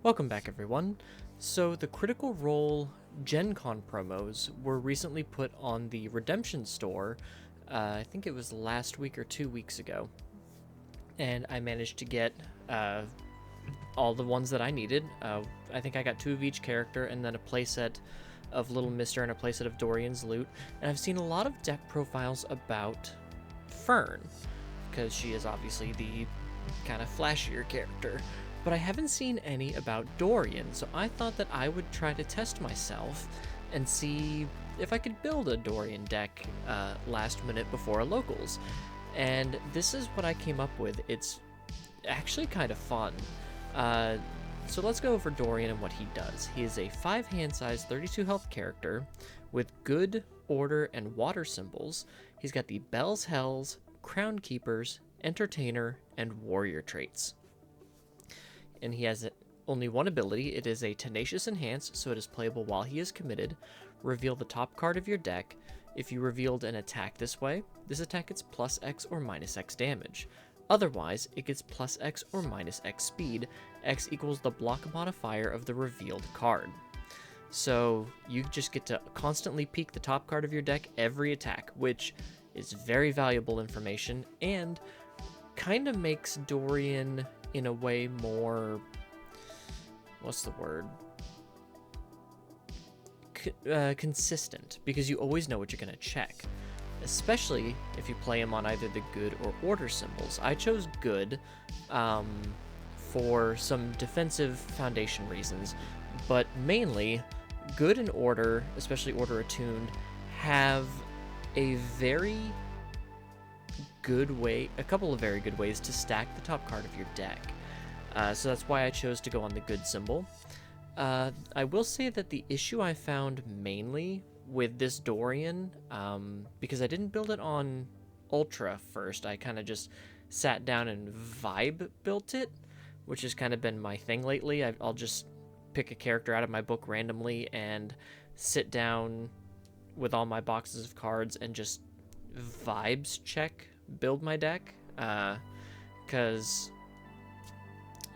Welcome back, everyone. So the Critical Role Gen Con promos were recently put on the Redemption store. I think it was last week or 2 weeks ago. And I managed to get all the ones that I needed. I think I got 2 of each character and then a playset of Little Mister and a playset of Dorian's loot. And I've seen a lot of deck profiles about Fearne, because she is obviously the kind of flashier character. But I haven't seen any about Dorian, so I thought that I would try to test myself and see if I could build a Dorian deck last minute before a locals. And this is what I came up with. It's actually kind of fun. So let's go over Dorian and what he does. He is a 5 hand size, 32 health character with good, order, and water symbols. He's got the Bells Hells, Crown Keepers, Entertainer, and Warrior traits. And he has only one ability. It is a Tenacious Enhance, so it is playable while he is committed. Reveal the top card of your deck. If you revealed an attack this way, this attack gets plus X or minus X damage. Otherwise, it gets plus X or minus X speed. X equals the block modifier of the revealed card. So you just get to constantly peek the top card of your deck every attack, which is very valuable information and kind of makes Dorian in a way more, what's the word? Consistent, because you always know what you're going to check, especially if you play him on either the good or order symbols. I chose good for some defensive foundation reasons, but mainly good and order, especially order attuned, have a couple of very good ways to stack the top card of your deck. So that's why I chose to go on the good symbol. I will say that the issue I found mainly with this Dorian, because I didn't build it on Ultra first, I kind of just sat down and vibe built it, which has kind of been my thing lately. I'll just pick a character out of my book randomly and sit down with all my boxes of cards and just vibes check build my deck, because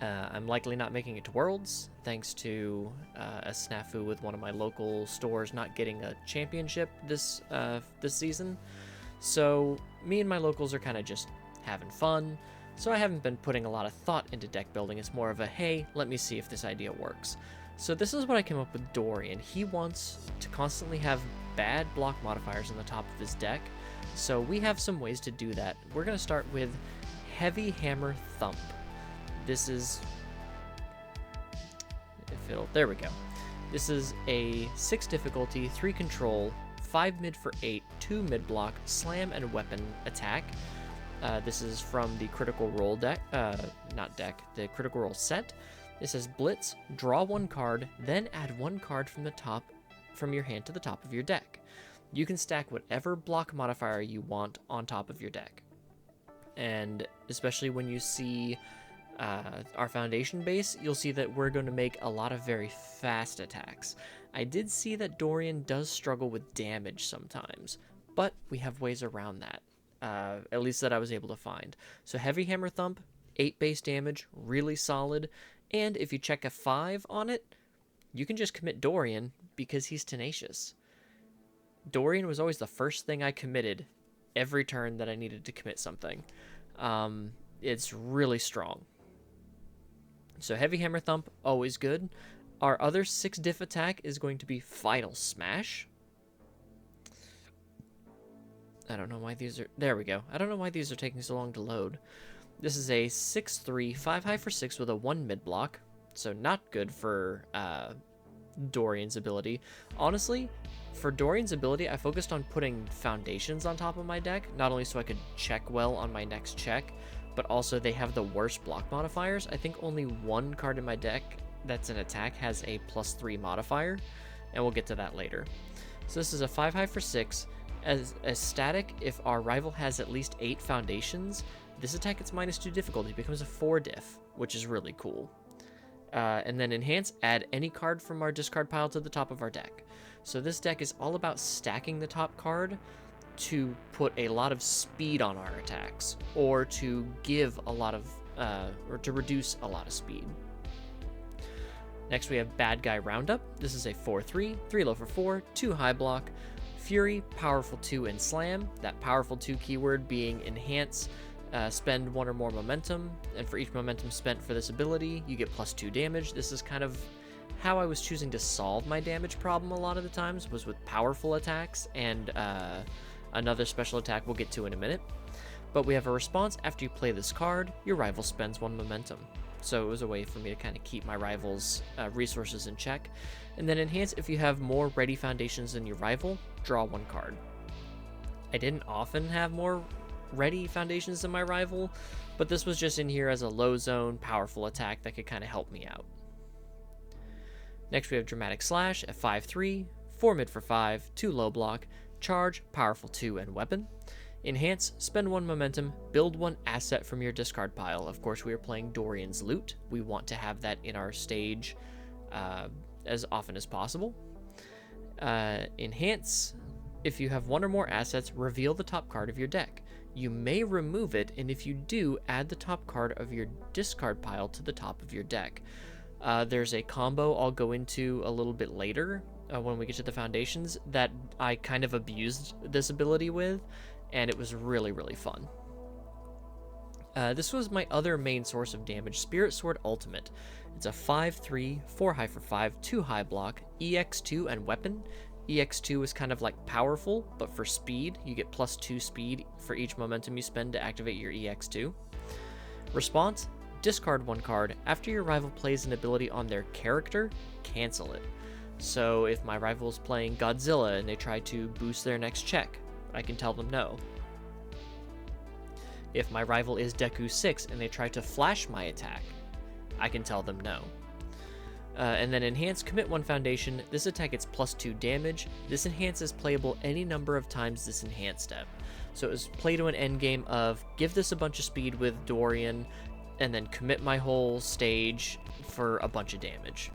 I'm likely not making it to Worlds thanks to a snafu with one of my local stores not getting a championship this season. So me and my locals are kind of just having fun, so I haven't been putting a lot of thought into deck building. It's more of a, hey, let me see if this idea works. So this is what I came up with Dorian. He wants to constantly have bad block modifiers on the top of his deck, so we have some ways to do that. We're going to start with Heavy Hammer Thump. This is, there we go. This is a 6 difficulty, 3 control, 5 mid for 8, 2 mid block, slam and weapon attack. This is from the Critical Role deck, the Critical Role set. This says Blitz, draw 1 card, then add 1 card from your hand to the top of your deck. You can stack whatever block modifier you want on top of your deck. And especially when you see our foundation base, you'll see that we're going to make a lot of very fast attacks. I did see that Dorian does struggle with damage sometimes, but we have ways around that, at least that I was able to find. So Heavy Hammer Thump, 8 base damage, really solid, and if you check a 5 on it, you can just commit Dorian because he's tenacious. Dorian was always the first thing I committed every turn that I needed to commit something. It's really strong. So Heavy Hammer Thump, always good. Our other 6 diff attack is going to be Final Smash. I don't know why these are... There we go. I don't know why these are taking so long to load. This is a 6/3, 5 high for 6 with a 1 mid block. So not good for Dorian's ability. Honestly, for Dorian's ability, I focused on putting foundations on top of my deck, not only so I could check well on my next check, but also they have the worst block modifiers. I think only 1 card in my deck that's an attack has a +3 modifier, and we'll get to that later. So this is a 5 high for 6. As a static, if our rival has at least 8 foundations, this attack gets -2 difficulty, becomes a 4 diff, which is really cool. And then Enhance, add any card from our discard pile to the top of our deck. So this deck is all about stacking the top card to put a lot of speed on our attacks, or to give a lot of, or to reduce a lot of speed. Next we have Bad Guy Roundup. This is a 4/3, 3 low for 4, 2 high block, Fury, powerful 2, and Slam. That powerful 2 keyword being Enhance, spend 1 or more momentum, and for each momentum spent for this ability, you get +2 damage. This is kind of how I was choosing to solve my damage problem a lot of the times, was with powerful attacks and another special attack we'll get to in a minute. But we have a response: after you play this card, your rival spends 1 momentum. So it was a way for me to kind of keep my rival's resources in check. And then Enhance: if you have more ready foundations than your rival, draw 1 card. I didn't often have more ready foundations than my rival, but this was just in here as a low zone, powerful attack that could kind of help me out. Next we have Dramatic Slash at 5/3, 4 mid for 5, 2 low block, charge, powerful 2, and weapon. Enhance: spend 1 momentum, build 1 asset from your discard pile. Of course, we are playing Dorian's Loot. We want to have that in our stage as often as possible. Enhance: if you have 1 or more assets, reveal the top card of your deck. You may remove it, and if you do, add the top card of your discard pile to the top of your deck. There's a combo I'll go into a little bit later when we get to the foundations that I kind of abused this ability with, and it was really, really fun. This was my other main source of damage, Spirit Sword Ultimate. It's a 5/3, 4 high for 5, 2 high block, EX2, and weapon. EX2 is kind of like powerful, but for speed. You get +2 speed for each momentum you spend to activate your EX2. Response: discard 1 card. After your rival plays an ability on their character, cancel it. So if my rival is playing Godzilla and they try to boost their next check, I can tell them no. If my rival is Deku 6 and they try to flash my attack, I can tell them no. And then Enhance: commit 1 foundation. This attack gets +2 damage. This Enhance is playable any number of times this Enhance step. So it was play to an endgame of give this a bunch of speed with Dorian, and then commit my whole stage for a bunch of damage.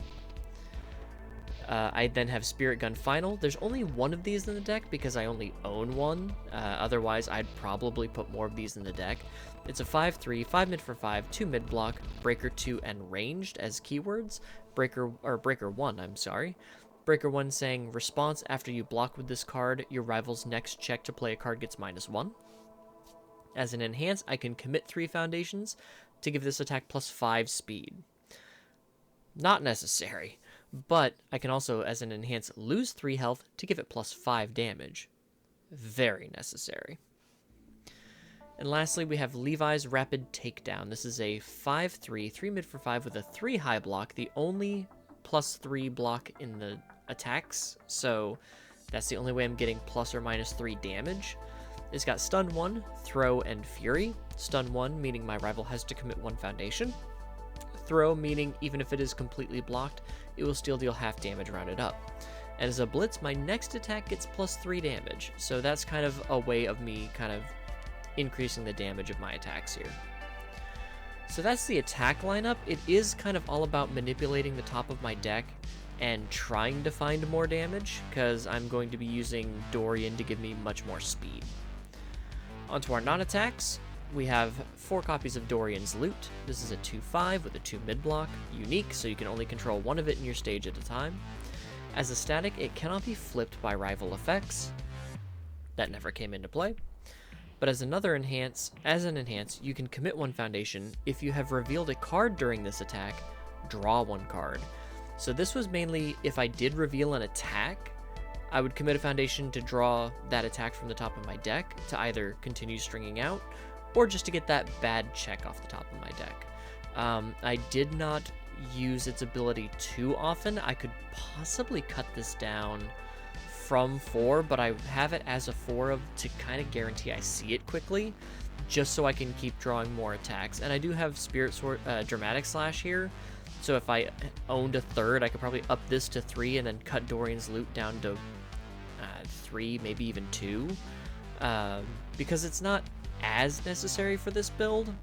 I then have Spirit Gun Final. There's only 1 of these in the deck because I only own 1. Otherwise, I'd probably put more of these in the deck. It's a 5/3, 5 mid for 5, 2 mid block, Breaker 2, and Ranged as keywords. Breaker 1, I'm sorry. Breaker 1 saying response: after you block with this card, your rival's next check to play a card gets -1. As an Enhance, I can commit 3 foundations to give this attack +5 speed. Not necessary, but I can also, as an Enhance, lose 3 health to give it +5 damage. Very necessary. And lastly, we have Levi's Rapid Takedown. This is a 5/3, 3 mid for 5 with a 3 high block, the only +3 block in the attacks, so that's the only way I'm getting plus or minus 3 damage. It's got Stun 1, Throw, and Fury. Stun 1 meaning my rival has to commit 1 foundation. Throw meaning even if it is completely blocked, it will still deal half damage rounded up. And as a Blitz, my next attack gets +3 damage, so that's kind of a way of me kind of increasing the damage of my attacks here. So that's the attack lineup. It is kind of all about manipulating the top of my deck and trying to find more damage, because I'm going to be using Dorian to give me much more speed. Onto our non-attacks. We have 4 copies of Dorian's Loot. This is a 2/5 with a 2 mid block. Unique, so you can only control 1 of it in your stage at a time. As a static, it cannot be flipped by rival effects. That never came into play. But as an enhance, you can commit 1 foundation. If you have revealed a card during this attack, draw 1 card. So this was mainly if I did reveal an attack, I would commit a foundation to draw that attack from the top of my deck to either continue stringing out or just to get that bad check off the top of my deck. I did not use its ability too often. I could possibly cut this down from 4, but I have it as a 4 to kind of guarantee I see it quickly, just so I can keep drawing more attacks. And I do have Spirit Sword, Dramatic Slash here, so if I owned a 3rd, I could probably up this to 3 and then cut Dorian's Loot down to 3, maybe even 2, because it's not as necessary for this build,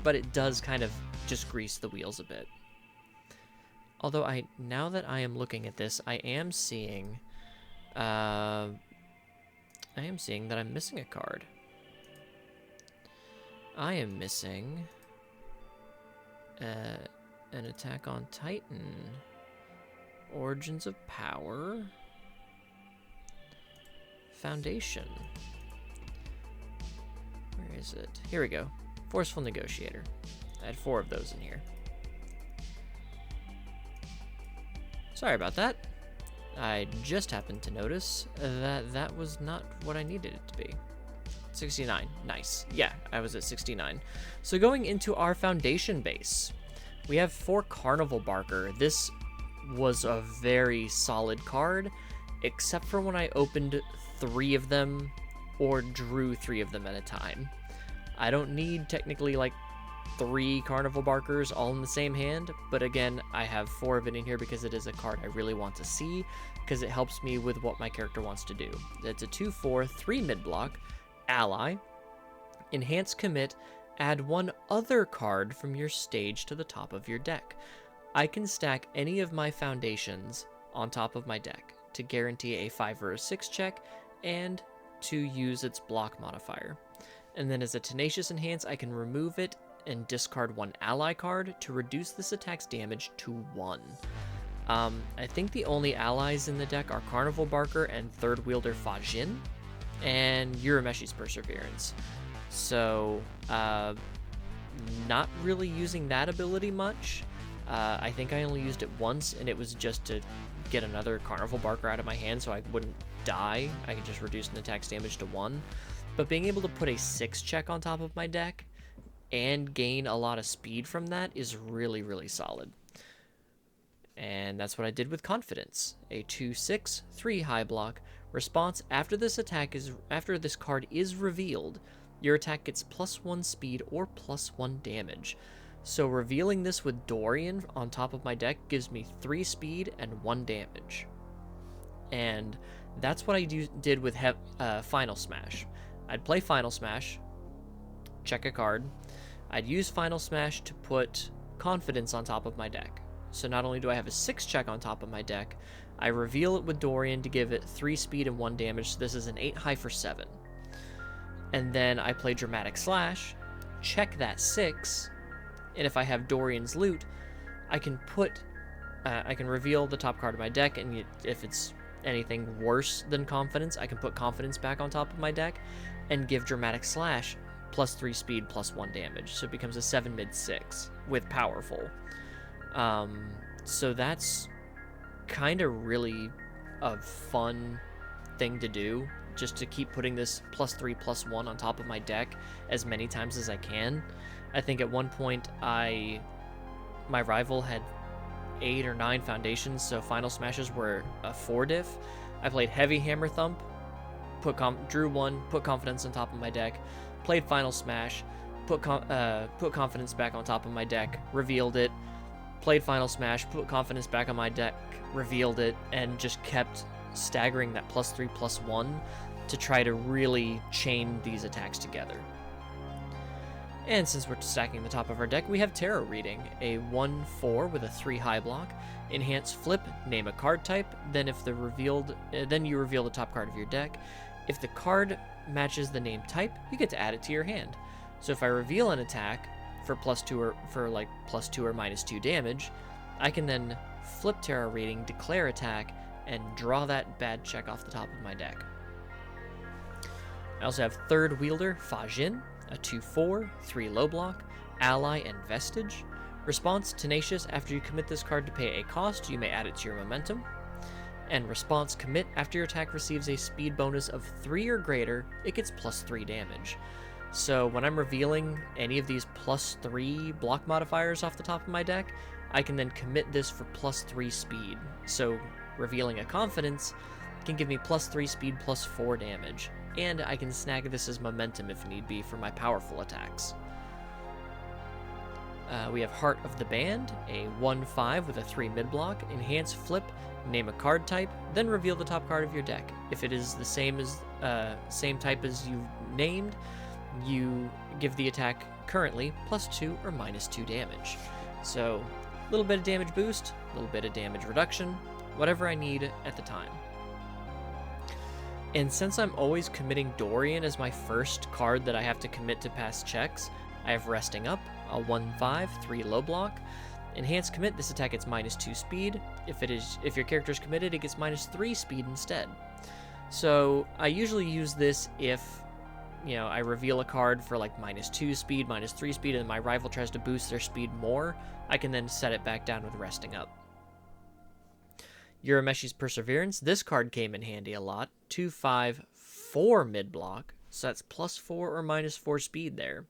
but it does kind of just grease the wheels a bit. Although now that I am looking at this, I am seeing that I'm missing a card. I am missing an attack on Titan. Origins of Power. Foundation. Where is it? Here we go. Forceful Negotiator. I had 4 of those in here. Sorry about that. I just happened to notice that that was not what I needed it to be. 69. Nice. Yeah, I was at 69. So going into our foundation base, we have 4 Carnival Barker. This was a very solid card, except for when I opened 3 of them or drew 3 of them at a time. I don't need technically like 3 Carnival Barkers all in the same hand, but again, I have 4 of it in here because it is a card I really want to see, because it helps me with what my character wants to do. It's a 2/4, 3 mid-block, ally, enhance commit, add 1 other card from your stage to the top of your deck. I can stack any of my foundations on top of my deck to guarantee a 5 or a 6 check and to use its block modifier. And then as a Tenacious Enhance, I can remove it and discard 1 ally card to reduce this attack's damage to 1. I think the only allies in the deck are Carnival Barker and Third Wielder Fajin and Urameshi's Perseverance. So, not really using that ability much. I think I only used it once, and it was just to get another Carnival Barker out of my hand so I wouldn't die. I could just reduce an attack's damage to 1. But being able to put a 6 check on top of my deck and gain a lot of speed from that is really, really solid. And that's what I did with Confidence. A 2/6, 3 high block. Response, after this card is revealed, your attack gets +1 speed or +1 damage. So revealing this with Dorian on top of my deck gives me 3 speed and 1 damage. And that's what I did with Final Smash. I'd play Final Smash, check a card. I'd use Final Smash to put Confidence on top of my deck. So not only do I have a 6 check on top of my deck, I reveal it with Dorian to give it 3 speed and 1 damage, so this is an 8 high for 7. And then I play Dramatic Slash, check that 6, and if I have Dorian's loot, I can reveal the top card of my deck, and if it's anything worse than Confidence, I can put Confidence back on top of my deck and give Dramatic Slash +3 speed, +1 damage. So it becomes a 7 mid 6 with Powerful. So that's kind of really a fun thing to do, just to keep putting this +3, +1 on top of my deck as many times as I can. I think at one point my rival had 8 or 9 foundations, so Final Smashes were a 4 diff. I played Heavy Hammer Thump, drew 1, put Confidence on top of my deck, played Final Smash, put Confidence back on top of my deck, revealed it, played Final Smash, put Confidence back on my deck, revealed it, and just kept staggering that +3, +1 to try to really chain these attacks together. And since we're stacking the top of our deck, we have Tarot Reading, a 1/4 with a 3 high block. Enhance flip, name a card type, then you reveal the top card of your deck. If the card matches the name type, you get to add it to your hand. So if I reveal an attack for +2 or +2 or -2 damage, I can then flip Tarot Reading, declare attack, and draw that bad check off the top of my deck. I also have Third Wielder Fajin, a 2/4, 3 low block, ally, and vestige. Response, Tenacious, after you commit this card to pay a cost, you may add it to your momentum. And response, commit, after your attack receives a speed bonus of 3 or greater, it gets +3 damage. So when I'm revealing any of these +3 block modifiers off the top of my deck, I can then commit this for +3 speed. So revealing a Confidence can give me +3 speed, +4 damage. And I can snag this as momentum if need be for my powerful attacks. We have Heart of the Band, a 1/5 with a 3 mid-block. Enhance flip, name a card type, then reveal the top card of your deck. If it is the same type as you named, you give the attack currently +2 or -2 damage. So a little bit of damage boost, a little bit of damage reduction, whatever I need at the time. And since I'm always committing Dorian as my first card that I have to commit to pass checks, I have Resting Up, a 1/5, 3 low block. Enhance commit, this attack gets -2 speed. If your character is committed, it gets -3 speed instead. So I usually use this if, you know, I reveal a card for like -2 speed, -3 speed, and my rival tries to boost their speed more, I can then set it back down with resting up. Urameshi's Perseverance, this card came in handy a lot. 2/5, 4 mid block, so that's +4 or -4 speed there.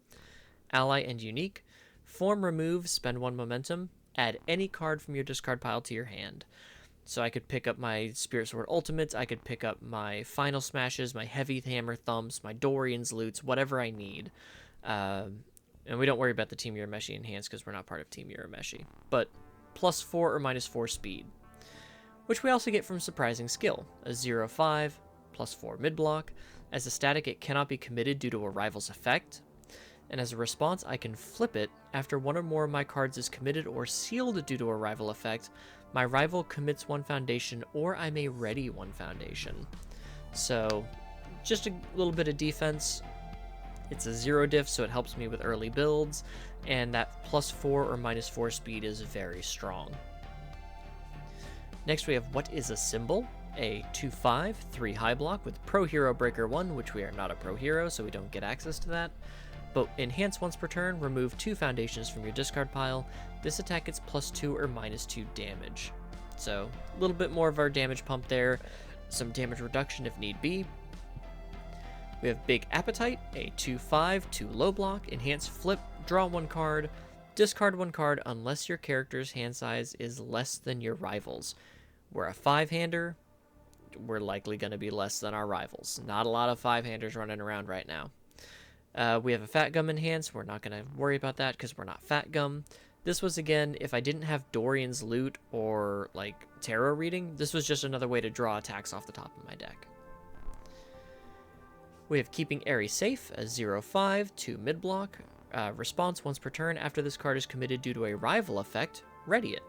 Ally and unique. Form remove, spend 1 momentum, add any card from your discard pile to your hand. So I could pick up my Spirit Sword Ultimates, I could pick up my Final Smashes, my Heavy Hammer Thumps, my Dorian's Loots, whatever I need. And we don't worry about the Team Urameshi Enhance because we're not part of Team Urameshi. But +4 or -4 speed. Which we also get from Surprising Skill, a 0/5, +4 mid block. As a static, it cannot be committed due to a rival's effect. And as a response, I can flip it after one or more of my cards is committed or sealed due to a rival effect. My rival commits 1 foundation, or I may ready 1 foundation. So, just a little bit of defense. It's a 0 diff, so it helps me with early builds, and that +4 or -4 speed is very strong. Next we have What is a Symbol? A 2/5, 3 high block with Pro Hero Breaker 1, which we are not a Pro Hero, so we don't get access to that. But enhance once per turn, remove 2 foundations from your discard pile. This attack gets +2 or -2 damage. So, a little bit more of our damage pump there, some damage reduction if need be. We have Big Appetite, a 2/5, 2 low block, enhance flip, draw 1 card, discard 1 card unless your character's hand size is less than your rival's. We're a 5-hander, we're likely going to be less than our rivals. Not a lot of 5-handers running around right now. We have a Fat Gum Enhance. We're not going to worry about that because we're not Fat Gum. This was, again, if I didn't have Dorian's Loot or, like, Tarot Reading, this was just another way to draw attacks off the top of my deck. We have Keeping Airy Safe, a 0/5, 2 mid block. Response once per turn. After this card is committed due to a rival effect, ready it.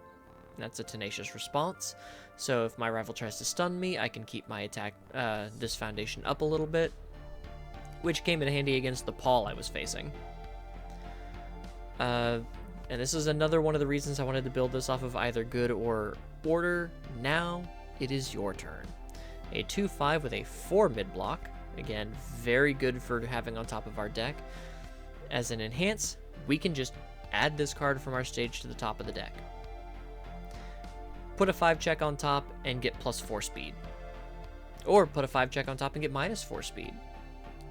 That's a tenacious response. So if my rival tries to stun me, I can keep my attack, this foundation up a little bit, which came in handy against the Paul I was facing. And this is another one of the reasons I wanted to build this off of either Good or Order. Now it is your turn. A 2/5 with a 4 mid block. Again, very good for having on top of our deck. As an enhance, we can just add this card from our stage to the top of the deck. Put a 5 check on top and get +4 speed. Or put a 5 check on top and get -4 speed.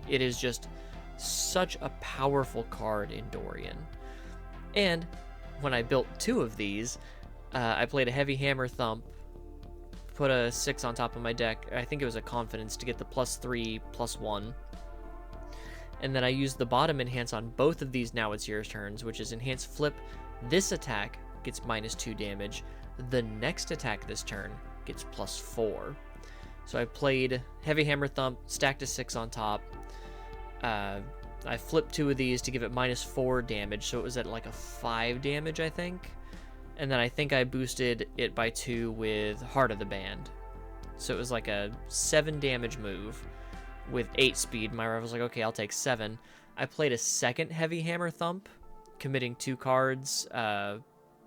It is just such a powerful card in Dorian. And when I built 2 of these, I played a Heavy Hammer Thump, put a 6 on top of my deck. I think it was a Confidence to get the +3, +1. And then I used the bottom enhance on both of these Now It's Your turns, which is Enhance Flip. This attack gets -2 damage. The next attack this turn gets +4. So I played Heavy Hammer Thump, stacked a 6 on top. I flipped 2 of these to give it -4 damage, so it was at like a 5 damage, I think. And then I think I boosted it by 2 with Heart of the Band. So it was like a 7 damage move with 8 speed. My rival was like, okay, I'll take 7. I played a second Heavy Hammer Thump, committing 2 cards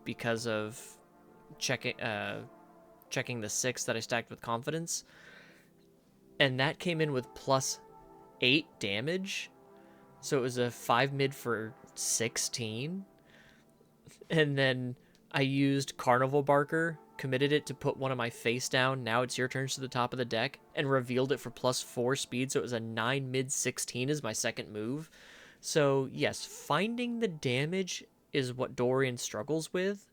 because of checking the 6 that I stacked with Confidence. And that came in with +8 damage. So it was a 5 mid for 16. And then I used Carnival Barker, committed it to put one of my face down. Now it's your turn to the top of the deck, and revealed it for +4 speed. So it was a 9 mid 16 as my second move. So yes, finding the damage is what Dorian struggles with,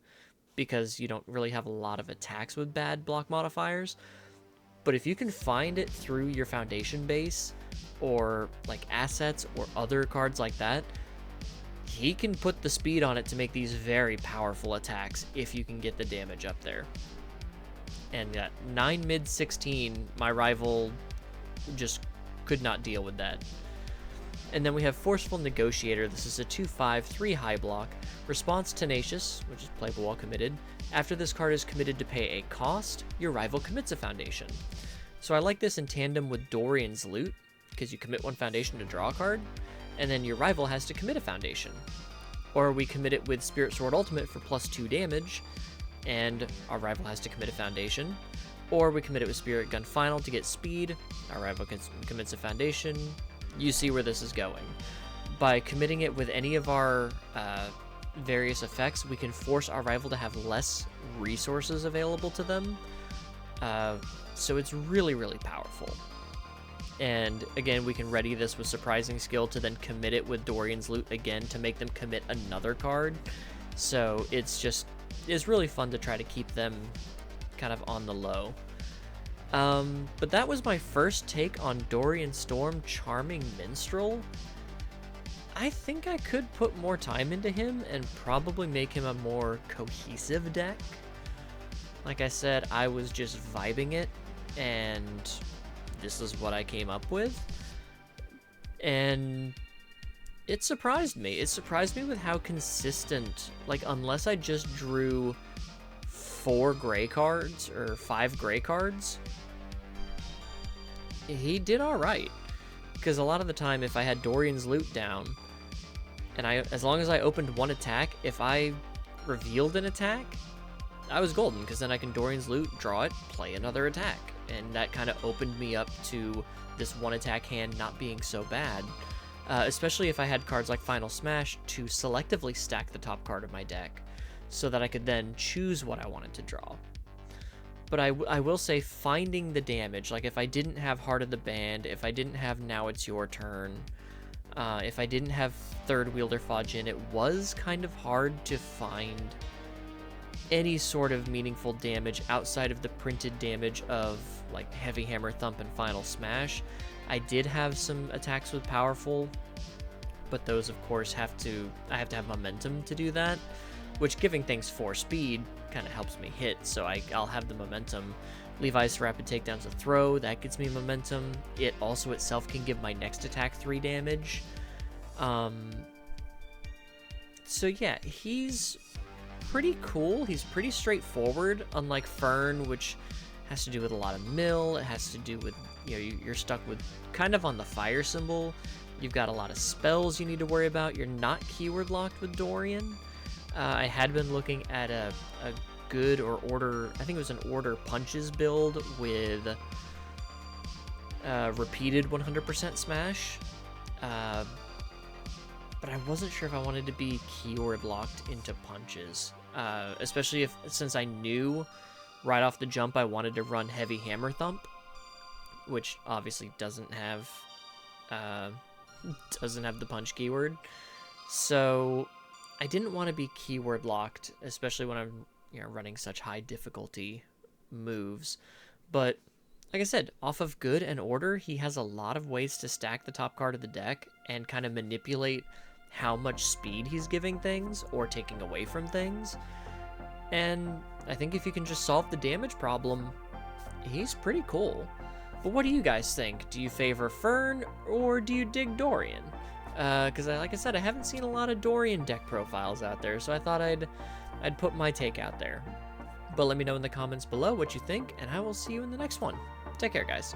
because you don't really have a lot of attacks with bad block modifiers. But if you can find it through your foundation base, or like assets or other cards like that, he can put the speed on it to make these very powerful attacks if you can get the damage up there. And that 9 mid 16, my rival just could not deal with that. And then we have Forceful Negotiator. This is a 2/5, 3 high block. Response Tenacious, which is playable while committed. After this card is committed to pay a cost, your rival commits a foundation. So I like this in tandem with Dorian's Loot, because you commit 1 foundation to draw a card, and then your rival has to commit a foundation. or we commit it with Spirit Sword Ultimate for +2 damage, and our rival has to commit a foundation. Or we commit it with Spirit Gun Final to get speed, our rival commits a foundation. You see where this is going. By committing it with any of our various effects, we can force our rival to have less resources available to them. So it's really, really powerful. And again, we can ready this with Surprising Skill to then commit it with Dorian's Loot again to make them commit another card. So it's really fun to try to keep them kind of on the low. But that was my first take on Dorian Storm Charming Minstrel. I think I could put more time into him and probably make him a more cohesive deck. Like I said, I was just vibing it, and this is what I came up with. And it surprised me. It surprised me with how consistent, like, unless I just drew 4 gray cards or 5 gray cards, he did all right. Because a lot of the time, if I had Dorian's Loot down, and as long as I opened 1 attack, if I revealed an attack, I was golden, because then I can Dorian's Loot, draw it, play another attack. And that kind of opened me up to this 1 attack hand not being so bad. Especially if I had cards like Final Smash to selectively stack the top card of my deck, so that I could then choose what I wanted to draw. But I will say, finding the damage, like if I didn't have Heart of the Band, if I didn't have Now It's Your Turn, if I didn't have Third Wielder Fajin, it was kind of hard to find any sort of meaningful damage outside of the printed damage of like Heavy Hammer, Thump, and Final Smash. I did have some attacks with Powerful, but those of course I have to have momentum to do that, which giving things 4 speed kind of helps me hit, so I'll have the momentum. Levi's Rapid Takedown's a throw, that gives me momentum. It also itself can give my next attack 3 damage. So yeah, he's pretty cool. He's pretty straightforward, unlike Fearne, which has to do with a lot of mill. It has to do with, you know, you're stuck with kind of on the fire symbol. You've got a lot of spells you need to worry about. You're not keyword locked with Dorian. I had been looking at a good or order, I think it was an order punches build with repeated 100% smash. But I wasn't sure if I wanted to be keyword locked into punches, especially since I knew right off the jump I wanted to run Heavy Hammer Thump, which obviously doesn't have the punch keyword. So I didn't want to be keyword locked, especially when I'm running such high difficulty moves. But like I said, off of good and order, he has a lot of ways to stack the top card of the deck and kind of manipulate how much speed he's giving things or taking away from things. And I think if you can just solve the damage problem, he's pretty cool. But what do you guys think? Do you favor Fearne or do you dig Dorian? Because like I said, I haven't seen a lot of Dorian deck profiles out there, so I thought I'd put my take out there. But let me know in the comments below what you think, and I will see you in the next one. Take care, guys.